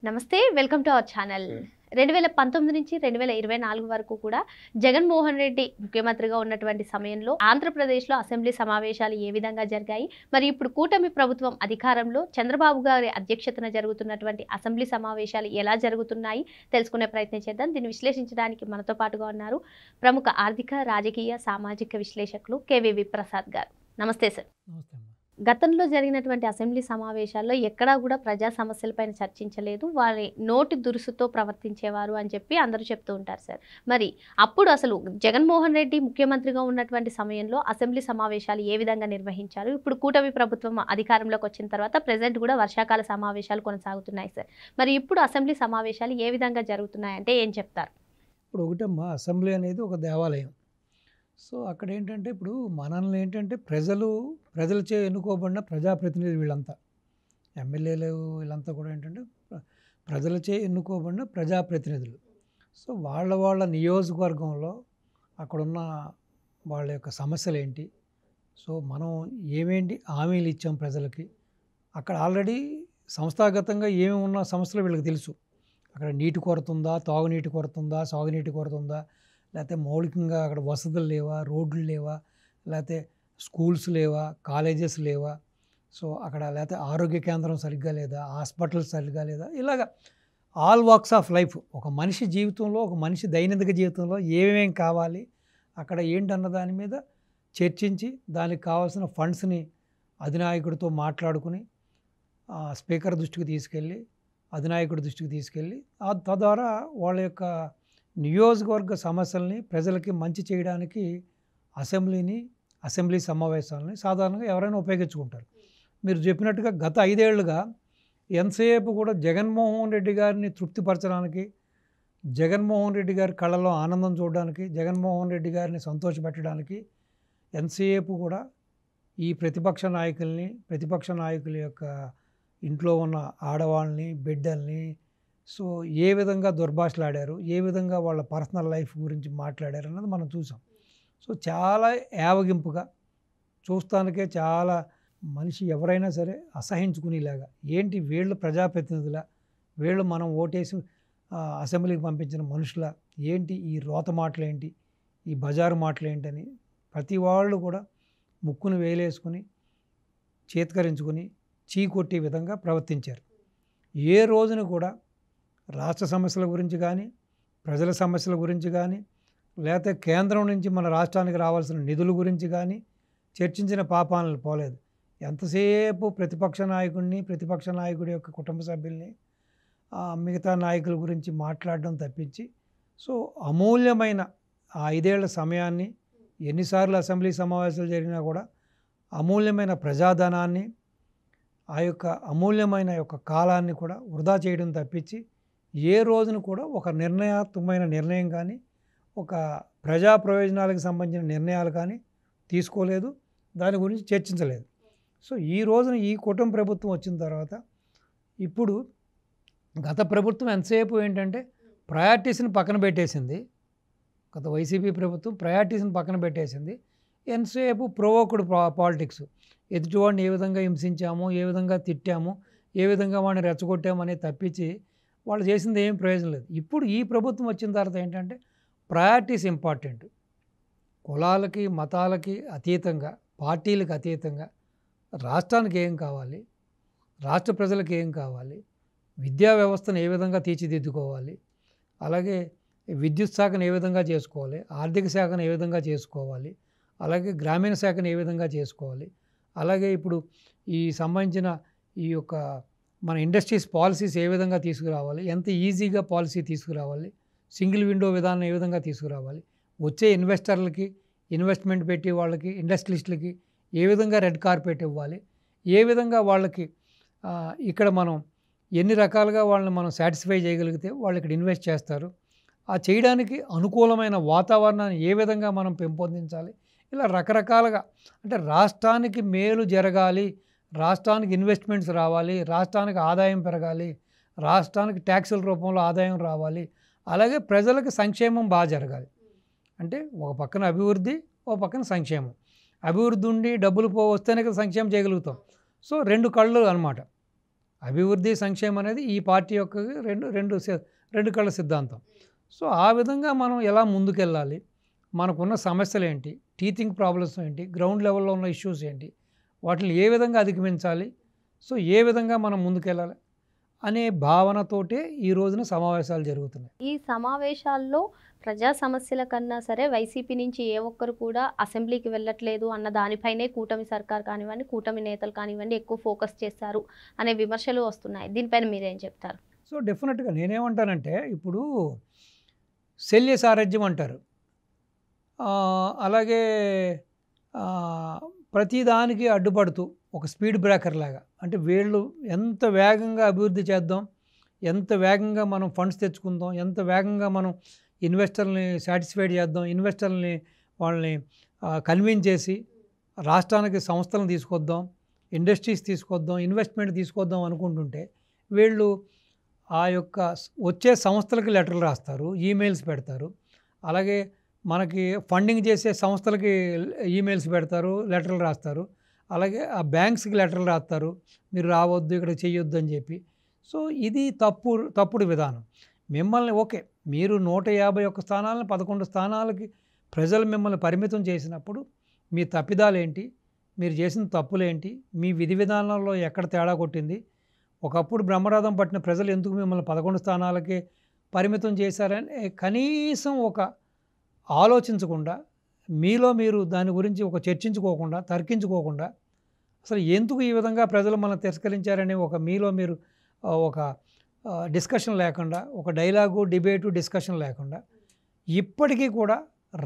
నమస్తే welcome to our channel 2019 నుంచి 2024 వరకు కూడా జగన్మోహన్ రెడ్డి ముఖ్యమంత్రిగా ఉన్నటువంటి సమయంలో ఆంధ్రప్రదేశ్లో అసెంబ్లీ సమావేశాలు ఏ విధంగా జరిగాయి, మరి ఇప్పుడు కూటమి ప్రభుత్వం అధికారంలో చంద్రబాబు గారి అధ్యక్షతన జరుగుతున్నటువంటి అసెంబ్లీ సమావేశాలు ఎలా జరుగుతున్నాయి తెలుసుకునే ప్రయత్నం చేద్దాం. దీన్ని విశ్లేషించడానికి మనతో పాటుగా ఉన్నారు ప్రముఖ ఆర్థిక, రాజకీయ, సామాజిక విశ్లేషకులు కేవీవి ప్రసాద్ గారు. నమస్తే సార్. గతంలో జరిగినటువంటి అసెంబ్లీ సమావేశాల్లో ఎక్కడా కూడా ప్రజా సమస్యలపైన చర్చించలేదు, వారి నోటి దురుసుతో ప్రవర్తించేవారు అని చెప్పి అందరూ చెప్తూ ఉంటారు సార్. మరి అప్పుడు అసలు జగన్మోహన్ రెడ్డి ముఖ్యమంత్రిగా ఉన్నటువంటి సమయంలో అసెంబ్లీ సమావేశాలు ఏ విధంగా నిర్వహించారు? ఇప్పుడు కూటమి ప్రభుత్వం అధికారంలోకి వచ్చిన తర్వాత ప్రెజెంట్ కూడా వర్షాకాల సమావేశాలు కొనసాగుతున్నాయి సార్. మరి ఇప్పుడు అసెంబ్లీ సమావేశాలు ఏ విధంగా జరుగుతున్నాయి అంటే ఏం చెప్తారు? ఇప్పుడు ఒకటమ్మా, అసెంబ్లీ అనేది ఒక దేవాలయం. సో అక్కడ ఏంటంటే ఇప్పుడు మనల్ని ఏంటంటే ప్రజలచే ఎన్నుకోబడిన ప్రజాప్రతినిధులు వీళ్ళంతా, ఎమ్మెల్యేలు వీళ్ళంతా కూడా ఏంటంటే ప్రజలచే ఎన్నుకోబడిన ప్రజాప్రతినిధులు. సో వాళ్ళ నియోజకవర్గంలో అక్కడున్న వాళ్ళ యొక్క సమస్యలు ఏంటి, సో మనం ఏమేంటి హామీలు ఇచ్చాం ప్రజలకి, అక్కడ ఆల్రెడీ సంస్థాగతంగా ఏమి ఉన్న సమస్యలు వీళ్ళకి తెలుసు. అక్కడ నీటి కొరత ఉందా, తాగునీటి కొరత ఉందా, సాగునీటి కొరత ఉందా, లేకపోతే మౌలికంగా అక్కడ వసతులు లేవా, రోడ్లు లేవా, లేకపోతే స్కూల్స్ లేవా, కాలేజెస్ లేవా, సో అక్కడ లేకపోతే ఆరోగ్య కేంద్రం సరిగ్గా లేదా, హాస్పిటల్స్ సరిగ్గా లేదా, ఇలాగ ఆల్ వాక్స్ ఆఫ్ లైఫ్ ఒక మనిషి జీవితంలో, ఒక మనిషి దైనందిక జీవితంలో ఏమేం కావాలి, అక్కడ ఏంటన్న దాని మీద చర్చించి దానికి కావాల్సిన ఫండ్స్ని అధినాయకుడితో మాట్లాడుకుని స్పీకర్ దృష్టికి తీసుకెళ్ళి, అధినాయకుడి దృష్టికి తీసుకెళ్ళి తద్వారా వాళ్ళ యొక్క నియోజకవర్గ సమస్యల్ని ప్రజలకి మంచి చేయడానికి అసెంబ్లీ సమావేశాలని సాధారణంగా ఎవరైనా ఉపయోగించుకుంటారు. మీరు చెప్పినట్టుగా గత 5 ఏళ్లుగా ఎంతసేపు కూడా జగన్మోహన్ రెడ్డి గారిని తృప్తిపరచడానికి, జగన్మోహన్ రెడ్డి గారి కళ్ళలో ఆనందం చూడడానికి, జగన్మోహన్ రెడ్డి గారిని సంతోషపెట్టడానికి ఎంతసేపు కూడా ఈ ప్రతిపక్ష నాయకుల యొక్క ఇంట్లో ఉన్న ఆడవాళ్ళని, బిడ్డల్ని సో ఏ విధంగా దుర్భాషలాడారు, ఏ విధంగా వాళ్ళ పర్సనల్ లైఫ్ గురించి మాట్లాడారు అన్నది మనం చూసాం. సో చాలా యావగింపుగా చూస్తానికే చాలా మనిషి ఎవరైనా సరే అసహించుకునేలాగా, ఏంటి వీళ్ళు ప్రజాప్రతినిధుల, వీళ్ళు మనం ఓటేసి అసెంబ్లీకి పంపించిన మనుషుల, ఏంటి ఈ రోత మాటలేంటి, ఈ బజారు మాటలేంటని ప్రతి వాళ్ళు కూడా ముక్కును వేలేసుకుని చేత్కరించుకుని చీకొట్టే విధంగా ప్రవర్తించారు. ఏ రోజున కూడా రాష్ట్ర సమస్యల గురించి కానీ, ప్రజల సమస్యల గురించి కానీ, లేకపోతే కేంద్రం నుంచి మన రాష్ట్రానికి రావాల్సిన నిధుల గురించి కానీ చర్చించిన పాపాలను పోలేదు. ఎంతసేపు ప్రతిపక్ష నాయకుడి యొక్క కుటుంబ సభ్యుల్ని, మిగతా నాయకుల గురించి మాట్లాడడం తప్పించి, సో అమూల్యమైన ఆ 5 ఏళ్ల సమయాన్ని, ఎన్నిసార్లు అసెంబ్లీ సమావేశాలు జరిగినా కూడా అమూల్యమైన ప్రజాధనాన్ని, ఆ యొక్క అమూల్యమైన యొక్క కాలాన్ని కూడా వృధా చేయడం తప్పించి ఏ రోజున కూడా ఒక నిర్ణయాత్మకమైన నిర్ణయం కానీ, ఒక ప్రజా ప్రయోజనాలకు సంబంధించిన నిర్ణయాలు కానీ తీసుకోలేదు, దాని గురించి చర్చించలేదు. సో ఈ రోజున ఈ కుటుంబ ప్రభుత్వం వచ్చిన తర్వాత ఇప్పుడు గత ప్రభుత్వం ఎంతసేపు ఏంటంటే ప్రయారిటీస్ని పక్కన పెట్టేసింది. గత వైసీపీ ప్రభుత్వం ప్రయారిటీస్ని పక్కన పెట్టేసింది. ఎంతసేపు ప్రొవోక్డ్ పాలిటిక్స్, ఎదుటివాడిని ఏ విధంగా హింసించాము, ఏ విధంగా తిట్టాము, ఏ విధంగా వాడిని రెచ్చగొట్టాము అనేది తప్పించి వాళ్ళు చేసింది ఏం ప్రయోజనం లేదు. ఇప్పుడు ఈ ప్రభుత్వం వచ్చిన తర్వాత ఏంటంటే ప్రయారిటీస్ ఇంపార్టెంట్. కులాలకి, మతాలకి అతీతంగా, పార్టీలకు అతీతంగా రాష్ట్రానికి ఏం కావాలి, రాష్ట్ర ప్రజలకు ఏం కావాలి, విద్యా వ్యవస్థను ఏ విధంగా తీర్చిదిద్దుకోవాలి, అలాగే విద్యుత్ శాఖను ఏ విధంగా చేసుకోవాలి, ఆర్థిక శాఖను ఏ విధంగా చేసుకోవాలి, అలాగే గ్రామీణ శాఖను ఏ విధంగా చేసుకోవాలి, అలాగే ఇప్పుడు ఈ సంబంధించిన ఈ యొక్క మన ఇండస్ట్రీస్ పాలసీస్ ఏ విధంగా తీసుకురావాలి, ఎంత ఈజీగా పాలసీ తీసుకురావాలి, సింగిల్ విండో విధానం ఏ విధంగా తీసుకురావాలి, వచ్చే ఇన్వెస్టర్లకి, ఇన్వెస్ట్మెంట్ పెట్టి వాళ్ళకి, ఇండస్ట్రియలిస్టులకి ఏ విధంగా రెడ్ కార్పెట్ ఇవ్వాలి, ఏ విధంగా వాళ్ళకి ఇక్కడ మనం ఎన్ని రకాలుగా వాళ్ళని మనం సాటిస్ఫై చేయగలిగితే వాళ్ళు ఇక్కడ ఇన్వెస్ట్ చేస్తారు, ఆ చేయడానికి అనుకూలమైన వాతావరణాన్ని ఏ విధంగా మనం పెంపొందించాలి, ఇలా రకరకాలుగా అంటే రాష్ట్రానికి మేలు జరగాలి, రాష్ట్రానికి ఇన్వెస్ట్మెంట్స్ రావాలి, రాష్ట్రానికి ఆదాయం పెరగాలి, రాష్ట్రానికి ట్యాక్సుల రూపంలో ఆదాయం రావాలి, అలాగే ప్రజలకు సంక్షేమం బాగా జరగాలి. అంటే ఒక పక్కన అభివృద్ధి, ఒక పక్కన సంక్షేమం. అభివృద్ధి ఉండి డబ్బులు వస్తేనే కదా సంక్షేమం చేయగలుగుతాం. సో 2 కళ్ళు అనమాట. అభివృద్ధి సంక్షేమం అనేది ఈ పార్టీ యొక్క రెండు కళ్ళ సిద్ధాంతం. సో ఆ విధంగా మనం ఎలా ముందుకెళ్ళాలి, మనకున్న సమస్యలు ఏంటి, టీచింగ్ ప్రాబ్లమ్స్ ఏంటి, గ్రౌండ్ లెవెల్లో ఉన్న ఇష్యూస్ ఏంటి, వాటిని ఏ విధంగా అధిగమించాలి, సో ఏ విధంగా మనం ముందుకెళ్ళాలి అనే భావనతోటే ఈ రోజున సమావేశాలు జరుగుతున్నాయి. ఈ సమావేశాల్లో ప్రజా సమస్యల కన్నా సరే వైసీపీ నుంచి ఏ ఒక్కరు కూడా అసెంబ్లీకి వెళ్ళట్లేదు అన్న దానిపైనే కూటమి సర్కార్ కానివ్వండి, కూటమి నేతలు కానివ్వండి ఎక్కువ ఫోకస్ చేస్తారు అనే విమర్శలు వస్తున్నాయి. దీనిపైన మీరేం చెప్తారు? సో డెఫినెట్గా నేనేమంటానంటే, ఇప్పుడు శల్య సారథ్యం అంటారు, అలాగే ప్రతిదానికి అడ్డుపడుతూ ఒక స్పీడ్ బ్రేకర్ లాగా, అంటే వీళ్ళు ఎంత వేగంగా అభివృద్ధి చేద్దాం, ఎంత వేగంగా మనం ఫండ్స్ తెచ్చుకుందాం, ఎంత వేగంగా మనం ఇన్వెస్టర్ని సాటిస్ఫైడ్ చేద్దాం, ఇన్వెస్టర్ని వాళ్ళని కన్విన్స్ చేసి రాష్ట్రానికి సంస్థలను తీసుకొద్దాం, ఇండస్ట్రీస్ తీసుకొద్దాం, ఇన్వెస్ట్మెంట్ తీసుకొద్దాం అనుకుంటుంటే వీళ్ళు ఆ యొక్క వచ్చే సంస్థలకి లెటర్లు రాస్తారు, ఈమెయిల్స్ పెడతారు, అలాగే మనకి ఫండింగ్ చేసే సంస్థలకి ఈమెయిల్స్ పెడతారు, లెటర్లు రాస్తారు, అలాగే ఆ బ్యాంక్స్కి లెటర్లు రాస్తారు, మీరు రావద్దు ఇక్కడ చేయొద్దు అని చెప్పి. సో ఇది తప్పుడు విధానం. మిమ్మల్ని ఓకే, మీరు 151 స్థానాలను 11 స్థానాలకి ప్రజలు మిమ్మల్ని పరిమితం చేసినప్పుడు మీ తప్పిదాలేంటి, మీరు చేసిన తప్పులేంటి, మీ విధి విధానాల్లో ఎక్కడ తేడా కొట్టింది, ఒకప్పుడు బ్రహ్మరథం పట్టిన ప్రజలు ఎందుకు మిమ్మల్ని 11 స్థానాలకే పరిమితం చేశారని కనీసం ఒక ఆలోచించకుండా, మీలో మీరు దాని గురించి ఒక చర్చించుకోకుండా, తర్కించుకోకుండా, అసలు ఎందుకు ఈ విధంగా ప్రజలు మనం తిరస్కరించారని ఒక మీలో మీరు ఒక డిస్కషన్ లేకుండా, ఒక డైలాగు డిబేటు డిస్కషన్ లేకుండా, ఇప్పటికీ కూడా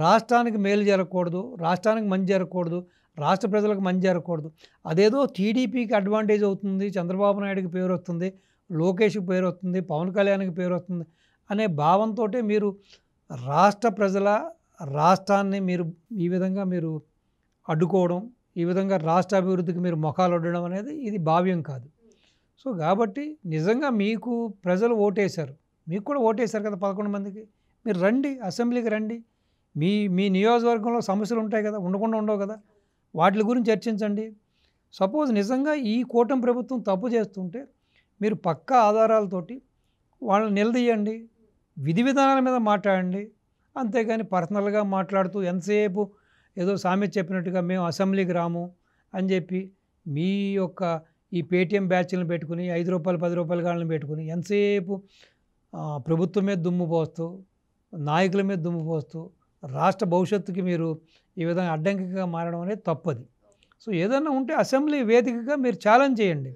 రాష్ట్రానికి మేలు జరగకూడదు, రాష్ట్రానికి మంచి జరగకూడదు, రాష్ట్ర ప్రజలకు మంచి జరగకూడదు, అదేదో టీడీపీకి అడ్వాంటేజ్ అవుతుంది, చంద్రబాబు నాయుడుకి పేరు వస్తుంది, లోకేష్కి పేరు వస్తుంది, పవన్ కళ్యాణ్కి పేరు వస్తుంది అనే భావంతో మీరు రాష్ట్ర ప్రజల రాష్ట్రాన్ని మీరు ఈ విధంగా మీరు అడ్డుకోవడం, ఈ విధంగా రాష్ట్ర అభివృద్ధికి మీరు మొఖాలు అడ్డడం అనేది ఇది భావ్యం కాదు. సో కాబట్టి నిజంగా మీకు ప్రజలు ఓటేశారు, మీకు కూడా ఓటేశారు కదా 11 మందికి, మీరు రండి, అసెంబ్లీకి రండి, మీ నియోజకవర్గంలో సమస్యలు ఉంటాయి కదా, ఉండకుండా ఉండవు కదా, వాటి గురించి చర్చించండి. సపోజ్ నిజంగా ఈ కూటమి ప్రభుత్వం తప్పు చేస్తుంటే మీరు పక్కా ఆధారాలతోటి వాళ్ళని నిలదీయండి, విధి విధానాల మీద మాట్లాడండి. అంతేగాని పర్సనల్గా మాట్లాడుతూ ఎంతసేపు ఏదో సామెత చెప్పినట్టుగా మేము అసెంబ్లీకి రాము అని చెప్పి మీ యొక్క ఈ పేటీఎం బ్యాచ్లను పెట్టుకుని ₹5 ₹10 గాళ్ళని పెట్టుకుని ఎంతసేపు ప్రభుత్వం మీద దుమ్ము పోస్తూ, నాయకుల మీద దుమ్ము పోస్తూ, రాష్ట్ర భవిష్యత్తుకి మీరు ఈ విధంగా అడ్డంకిగా మారడం అనేది తప్పది. సో ఏదైనా ఉంటే అసెంబ్లీ వేదికగా మీరు ఛాలెంజ్ చేయండి,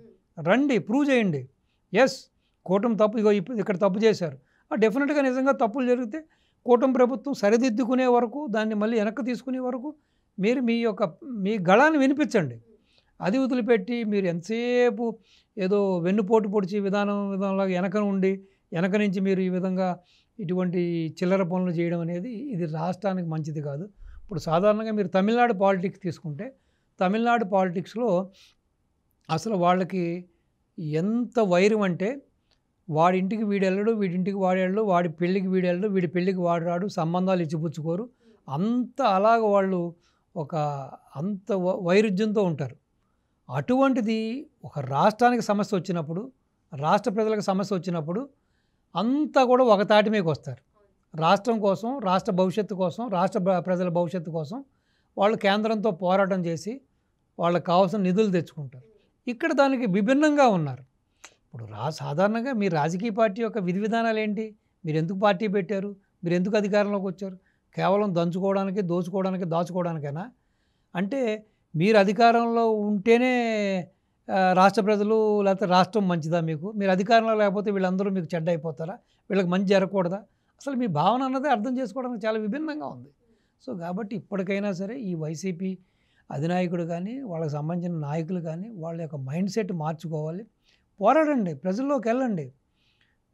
రండి, ప్రూవ్ చేయండి, ఎస్ కూటమి తప్పు, ఇగో ఇక్కడ తప్పు చేశారు, డెఫినెట్గా నిజంగా తప్పులు జరిగితే కూటమి ప్రభుత్వం సరిదిద్దుకునే వరకు, దాన్ని మళ్ళీ వెనక్కి తీసుకునే వరకు మీరు మీ గళాన్ని వినిపించండి. అది వదిలిపెట్టి మీరు ఎంతసేపు ఏదో వెన్నుపోటు పొడిచి విధానంలాగా వెనక నుంచి మీరు ఈ విధంగా ఇటువంటి చిల్లర పనులు చేయడం అనేది ఇది రాష్ట్రానికి మంచిది కాదు. ఇప్పుడు సాధారణంగా మీరు తమిళనాడు పాలిటిక్స్ తీసుకుంటే, తమిళనాడు పాలిటిక్స్లో అసలు వాళ్ళకి ఎంత వైరం అంటే, వాడి ఇంటికి వీడెళ్ళడు, వీడింటికి వాడెళ్ళడు, వాడి పెళ్ళికి వీడెళ్ళడు, వీడి పెళ్ళికి వాడు రాడు, సంబంధాలు ఇచ్చిపుచ్చుకోరు, అంత అలాగ వాళ్ళు అంత వైరుధ్యంతో ఉంటారు. అటువంటిది ఒక రాష్ట్రానికి సమస్య వచ్చినప్పుడు, రాష్ట్ర ప్రజలకు సమస్య వచ్చినప్పుడు అంతా కూడా ఒక తాటి మీదకి వస్తారు. రాష్ట్రం కోసం, రాష్ట్ర భవిష్యత్తు కోసం, రాష్ట్ర ప్రజల భవిష్యత్తు కోసం వాళ్ళు కేంద్రంతో పోరాటం చేసి వాళ్ళకి కావాల్సిన నిధులు తెచ్చుకుంటారు. ఇక్కడ దానికి విభిన్నంగా ఉన్నారు. ఇప్పుడు సాధారణంగా మీ రాజకీయ పార్టీ యొక్క విధి విధానాలు ఏంటి, మీరు ఎందుకు పార్టీ పెట్టారు, మీరు ఎందుకు అధికారంలోకి వచ్చారు, కేవలం దంచుకోవడానికి, దోచుకోవడానికి, దాచుకోవడానికైనా? అంటే మీరు అధికారంలో ఉంటేనే రాష్ట్ర ప్రజలు లేకపోతే రాష్ట్రం మంచిదా మీకు, మీరు అధికారంలో లేకపోతే వీళ్ళందరూ మీకు చెడ్డ అయిపోతారా, వీళ్ళకి మంచి జరగకూడదా? అసలు మీ భావన అన్నదే అర్థం చేసుకోవడానికి చాలా విభిన్నంగా ఉంది. సో కాబట్టి ఇప్పటికైనా సరే ఈ వైసీపీ అధినాయకుడు కానీ, వాళ్ళకి సంబంధించిన నాయకులు కానీ వాళ్ళ యొక్క మైండ్ సెట్ మార్చుకోవాలి. పోరాడండి, ప్రజల్లోకి వెళ్ళండి.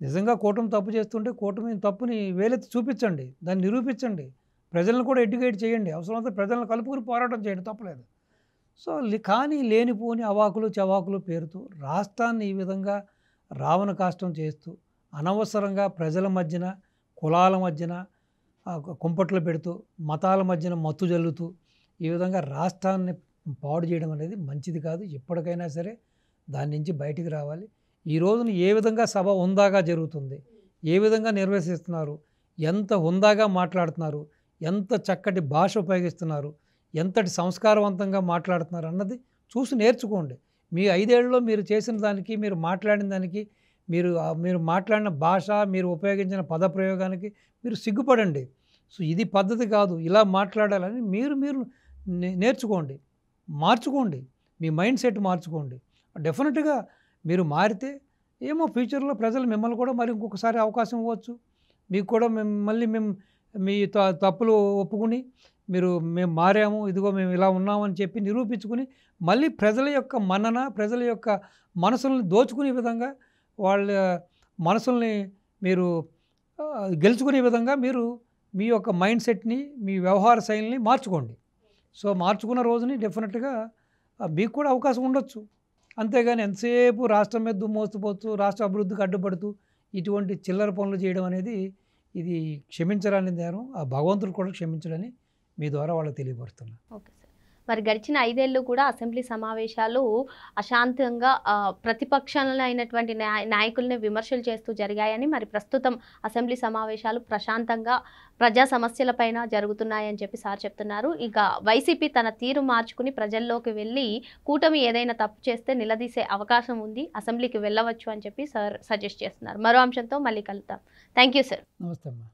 నిజంగా కూటమి తప్పు చేస్తుంటే కూటమి తప్పుని వేలెత్తి చూపించండి, దాన్ని నిరూపించండి, ప్రజలను కూడా ఎడ్యుకేట్ చేయండి, అవసరమైతే ప్రజలను కలుపుకుని పోరాటం చేయండి, తప్పలేదు. సో కానీ లేనిపోని అవాకులు చవాకులు పేరుతూ రాష్ట్రాన్ని ఈ విధంగా రావణ కాష్టం చేస్తూ, అనవసరంగా ప్రజల మధ్యన, కులాల మధ్యన కుంపట్లు పెడుతూ, మతాల మధ్యన మత్తు జల్లుతూ ఈ విధంగా రాష్ట్రాన్ని పాడు చేయడం అనేది మంచిది కాదు. ఎప్పటికైనా సరే దాని నుంచి బయటికి రావాలి. ఈ రోజున ఏ విధంగా సభ హుందాగా జరుగుతుంది, ఏ విధంగా నిర్వహిస్తున్నారు, ఎంత హుందాగా మాట్లాడుతున్నారు, ఎంత చక్కటి భాష ఉపయోగిస్తున్నారు, ఎంతటి సంస్కారవంతంగా మాట్లాడుతున్నారు అన్నది చూసి నేర్చుకోండి. మీ 5 ఏళ్లలో మీరు చేసిన దానికి, మీరు మాట్లాడిన దానికి, మీరు మాట్లాడిన భాష, మీరు ఉపయోగించిన పదప్రయోగానికి మీరు సిగ్గుపడండి. సో ఇది పద్ధతి కాదు, ఇలా మాట్లాడాలని మీరు మీరు నేర్చుకోండి, మార్చుకోండి, మీ మైండ్ సెట్ మార్చుకోండి. డెఫినెట్గా మీరు మారితే ఏమో ఫ్యూచర్లో ప్రజలు మిమ్మల్ని కూడా మరి ఇంకొకసారి అవకాశం ఇవ్వచ్చు. మీకు కూడా మేము మీ తప్పులు ఒప్పుకుని మేము మారాము, ఇదిగో మేము ఇలా ఉన్నామని చెప్పి నిరూపించుకుని మళ్ళీ ప్రజల యొక్క మన్నన, ప్రజల యొక్క మనసుల్ని దోచుకునే విధంగా, వాళ్ళ మనసుల్ని మీరు గెలుచుకునే విధంగా మీరు మీ యొక్క మైండ్ సెట్ని, మీ వ్యవహార శైలిని మార్చుకోండి. సో మార్చుకున్న రోజుని డెఫినెట్గా మీకు కూడా అవకాశం ఉండొచ్చు. అంతేగాని ఎంతసేపు రాష్ట్రం మీద దుమ్మోస్తుపోతూ, రాష్ట్ర అభివృద్ధికి అడ్డుపడుతూ ఇటువంటి చిల్లర పనులు చేయడం అనేది ఇది క్షమించరాని నేరం. ఆ భగవంతుడు కూడా క్షమించడని మీ ద్వారా వాళ్ళకి తెలియపరుస్తున్నాను. Okay sir. మరి గడిచిన 5 ఏళ్ళు కూడా అసెంబ్లీ సమావేశాలు అశాంతంగా ప్రతిపక్షాలలో అయినటువంటి నాయకుల్ని విమర్శలు చేస్తూ జరిగాయని, మరి ప్రస్తుతం అసెంబ్లీ సమావేశాలు ప్రశాంతంగా ప్రజా సమస్యలపైన జరుగుతున్నాయని చెప్పి సార్ చెప్తున్నారు. ఇక వైసీపీ తన తీరు మార్చుకుని ప్రజల్లోకి వెళ్ళి కూటమి ఏదైనా తప్పు చేస్తే నిలదీసే అవకాశం ఉంది, అసెంబ్లీకి వెళ్ళవచ్చు అని చెప్పి సార్ సజెస్ట్ చేస్తున్నారు. మరో అంశంతో మళ్ళీ కలుద్దాం. Thank you sir. నమస్తే అమ్మా.